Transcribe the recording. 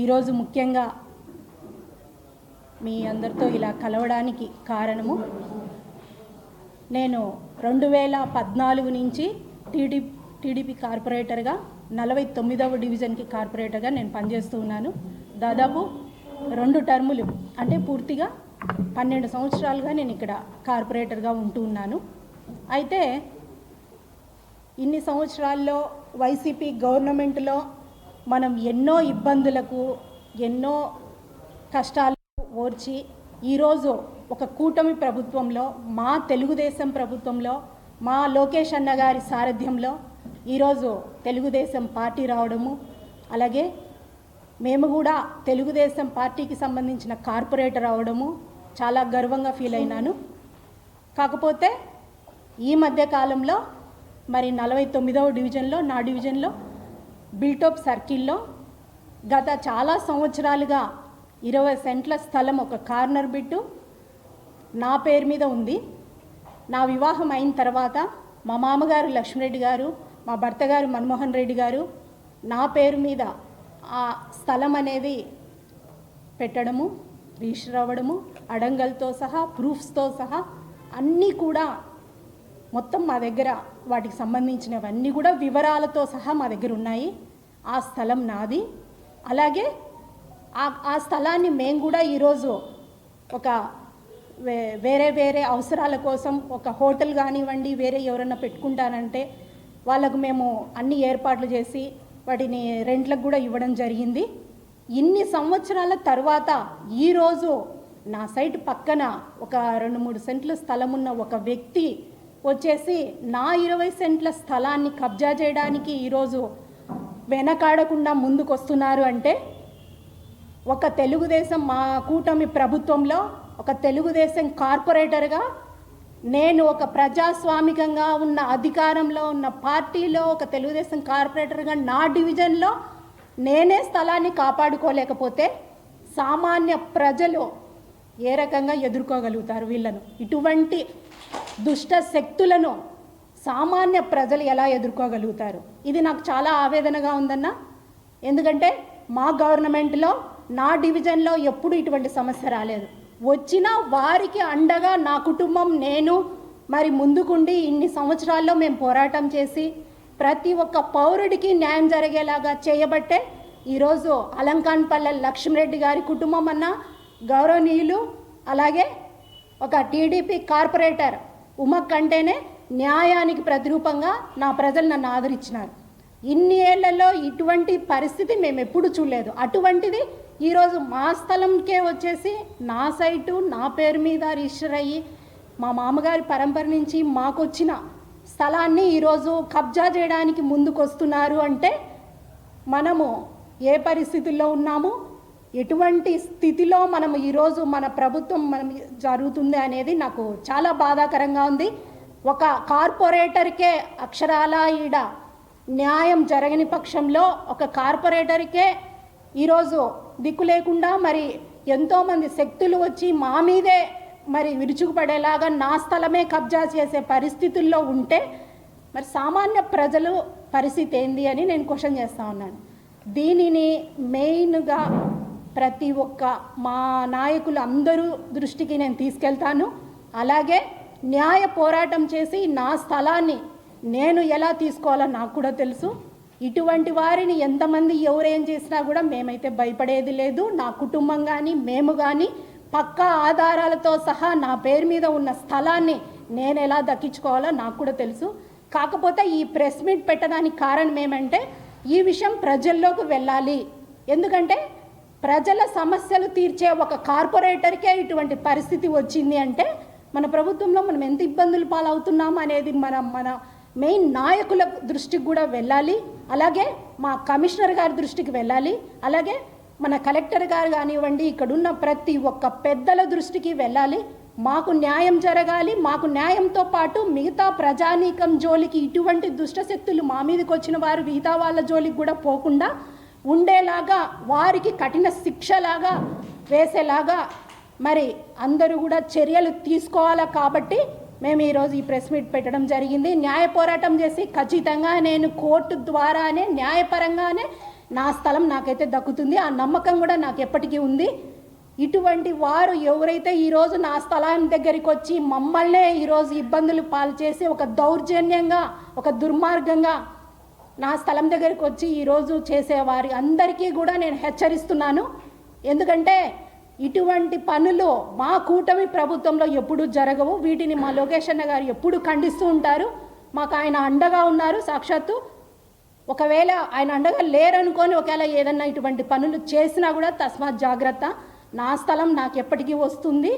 ఈరోజు ముఖ్యంగా మీ అందరితో ఇలా కలవడానికి కారణము, నేను 2014 నుంచి టీడీపీ కార్పొరేటర్గా 49వ డివిజన్కి కార్పొరేటర్గా నేను పనిచేస్తూ ఉన్నాను. దాదాపు 2 టర్ములు అంటే పూర్తిగా 12 సంవత్సరాలుగా నేను ఇక్కడ కార్పొరేటర్గా ఉంటూ ఉన్నాను. అయితే ఇన్ని సంవత్సరాల్లో వైసీపీ గవర్నమెంట్లో మనం ఎన్నో ఇబ్బందులకు ఎన్నో కష్టాలు ఓర్చి ఈరోజు ఒక కూటమి ప్రభుత్వంలో, మా తెలుగుదేశం ప్రభుత్వంలో, మా లోకేష్ అన్న గారి సారథ్యంలో ఈరోజు తెలుగుదేశం పార్టీ రావడము, అలాగే మేము కూడా తెలుగుదేశం పార్టీకి సంబంధించిన కార్పొరేటర్ అవడము చాలా గర్వంగా ఫీల్ అయినాను. కాకపోతే ఈ మధ్య కాలంలో మరి 49వ డివిజన్లో, నా డివిజన్లో బిల్టప్ సర్కిల్లో గత చాలా సంవత్సరాలుగా 20 సెంట్ల స్థలం, ఒక కార్నర్ బిట్టు నా పేరు మీద ఉంది. నా వివాహం అయిన తర్వాత మా మామగారు లక్ష్మీరెడ్డి గారు, మా భర్త గారు మన్మోహన్ రెడ్డి గారు నా పేరు మీద ఆ స్థలం అనేది పెట్టడము, రిజిస్టర్ అవ్వడము, అడంగల్తో సహా, ప్రూఫ్స్తో సహా అన్నీ కూడా మొత్తం మా దగ్గర, వాటికి సంబంధించినవన్నీ కూడా వివరాలతో సహా మా దగ్గర ఉన్నాయి. ఆ స్థలం నాది. అలాగే ఆ స్థలాన్ని మేము కూడా ఈరోజు ఒక వేరే అవసరాల కోసం, ఒక హోటల్ కానివ్వండి, వేరే ఎవరైనా పెట్టుకుంటానంటే వాళ్ళకు మేము అన్ని ఏర్పాట్లు చేసి వాటిని రెంట్లకు కూడా ఇవ్వడం జరిగింది. ఇన్ని సంవత్సరాల తర్వాత ఈరోజు నా సైట్ పక్కన ఒక 2-3 సెంట్ల స్థలం ఉన్న ఒక వ్యక్తి వచ్చేసి నా 20 సెంట్ల స్థలాన్ని కబ్జా చేయడానికి ఈరోజు వెనకాడకుండా ముందుకు వస్తున్నారు. అంటే ఒక తెలుగుదేశం, మా కూటమి ప్రభుత్వంలో ఒక తెలుగుదేశం కార్పొరేటర్గా, నేను ఒక ప్రజాస్వామికంగా ఉన్న అధికారంలో ఉన్న పార్టీలో ఒక తెలుగుదేశం కార్పొరేటర్గా నా డివిజన్లో నేనే స్థలాన్ని కాపాడుకోలేకపోతే సామాన్య ప్రజలు ఏ రకంగా ఎదుర్కోగలుగుతారు? వీళ్ళను, ఇటువంటి దుష్ట శక్తులను సామాన్య ప్రజలు ఎలా ఎదుర్కోగలుగుతారు? ఇది నాకు చాలా ఆవేదనగా ఉందన్న. ఎందుకంటే మా గవర్నమెంట్లో, నా డివిజన్లో ఎప్పుడు ఇటువంటి సమస్య రాలేదు. వచ్చినా వారికి అండగా నా కుటుంబం, నేను మరి ముందుకుండి ఇన్ని సంవత్సరాల్లో మేము పోరాటం చేసి ప్రతి ఒక్క పౌరుడికి న్యాయం జరిగేలాగా చేయబట్టే ఈరోజు అలంకాన్పల్లె లక్ష్మీరెడ్డి గారి కుటుంబం అన్న, గౌరవనీయులు, అలాగే ఒక టీడీపీ కార్పొరేటర్ ఉమక్ అంటేనే న్యాయానికి ప్రతిరూపంగా నా ప్రజలు నన్ను ఆదరించినారు. ఇన్ని ఏళ్లలో ఇటువంటి పరిస్థితి మేము ఎప్పుడు చూడలేదు. అటువంటిది ఈరోజు మా స్థలంకే వచ్చేసి నా సైటు నా పేరు మీద రిజిస్టర్ అయ్యి మా మామగారి పరంపర నుంచి మాకు వచ్చిన స్థలాన్ని ఈరోజు కబ్జా చేయడానికి ముందుకు వస్తున్నారు. అంటే మనము ఏ పరిస్థితుల్లో ఉన్నాము, ఎటువంటి స్థితిలో మనం ఈరోజు మన ప్రభుత్వం మనం జరుగుతుంది అనేది నాకు చాలా బాధాకరంగా ఉంది. ఒక కార్పొరేటర్కే అక్షరాల ఈడ న్యాయం జరగని పక్షంలో, ఒక కార్పొరేటర్కే ఈరోజు దిక్కు లేకుండా మరి ఎంతోమంది శక్తులు వచ్చి మా మీదే మరి విరుచుకుపడేలాగా నా స్థలమే కబ్జా చేసే పరిస్థితుల్లో ఉంటే మరి సామాన్య ప్రజలు పరిస్థితి ఏంది అని నేను క్వశ్చన్ చేస్తూ ఉన్నాను. దీనిని మెయిన్గా ప్రతి ఒక్క మా నాయకులు అందరూ దృష్టికి నేను తీసుకెళ్తాను. అలాగే న్యాయ పోరాటం చేసి నా స్థలాన్ని నేను ఎలా తీసుకోవాలో నాకు కూడా తెలుసు. ఇటువంటి వారిని ఎంతమంది ఎవరేం చేసినా కూడా మేమైతే భయపడేది లేదు. నా కుటుంబం కానీ మేము కానీ పక్కా ఆధారాలతో సహా నా పేరు మీద ఉన్న స్థలాన్ని నేను ఎలా దక్కించుకోవాలో నాకు కూడా తెలుసు. కాకపోతే ఈ ప్రెస్ మీట్ పెట్టడానికి కారణం ఏమంటే ఈ విషయం ప్రజల్లోకి వెళ్ళాలి. ఎందుకంటే ప్రజల సమస్యలు తీర్చే ఒక కార్పొరేటర్కే ఇటువంటి పరిస్థితి వచ్చింది అంటే మన ప్రభుత్వంలో మనం ఎంత ఇబ్బందులు పాలవుతున్నాం అనేది మన మెయిన్ నాయకుల దృష్టికి కూడా వెళ్ళాలి. అలాగే మా కమిషనర్ గారి దృష్టికి వెళ్ళాలి. అలాగే మన కలెక్టర్ గారు కానివ్వండి, ఇక్కడున్న ప్రతి ఒక్క పెద్దల దృష్టికి వెళ్ళాలి. మాకు న్యాయం జరగాలి. మాకు న్యాయంతో పాటు మిగతా ప్రజానీకం జోలికి, ఇటువంటి దుష్టశక్తులు మా మీదకి వచ్చిన వారు మిగతా వాళ్ళ జోలికి కూడా పోకుండా ఉండేలాగా, వారికి కఠిన శిక్షలాగా వేసేలాగా మరి అందరూ కూడా చర్యలు తీసుకోవాలి. కాబట్టి మేము ఈరోజు ఈ ప్రెస్ మీట్ పెట్టడం జరిగింది. న్యాయ పోరాటం చేసి ఖచ్చితంగా నేను కోర్టు ద్వారానే న్యాయపరంగానే నా స్థలం నాకైతే దక్కుతుంది. ఆ నమ్మకం కూడా నాకు ఎప్పటికీ ఉంది. ఇటువంటి వారు ఎవరైతే ఈరోజు నా స్థలాన్ని దగ్గరికి వచ్చి మమ్మల్నే ఈరోజు ఇబ్బందులు పాలు చేసి ఒక దౌర్జన్యంగా, ఒక దుర్మార్గంగా నా స్థలం దగ్గరికి వచ్చి ఈరోజు చేసేవారి అందరికీ కూడా నేను హెచ్చరిస్తున్నాను. ఎందుకంటే ఇటువంటి పనులు మా కూటమి ప్రభుత్వంలో ఎప్పుడూ జరగవు. వీటిని మా లోకేష్ అన్న గారు ఎప్పుడు ఖండిస్తూ ఉంటారు. మాకు ఆయన అండగా ఉన్నారు సాక్షాత్తు. ఒకవేళ ఆయన అండగా లేరనుకొని ఒకవేళ ఏదన్నా ఇటువంటి పనులు చేసినా కూడా తస్మాత్ జాగ్రత్త. నా స్థలం నాకు ఎప్పటికీ వస్తుంది.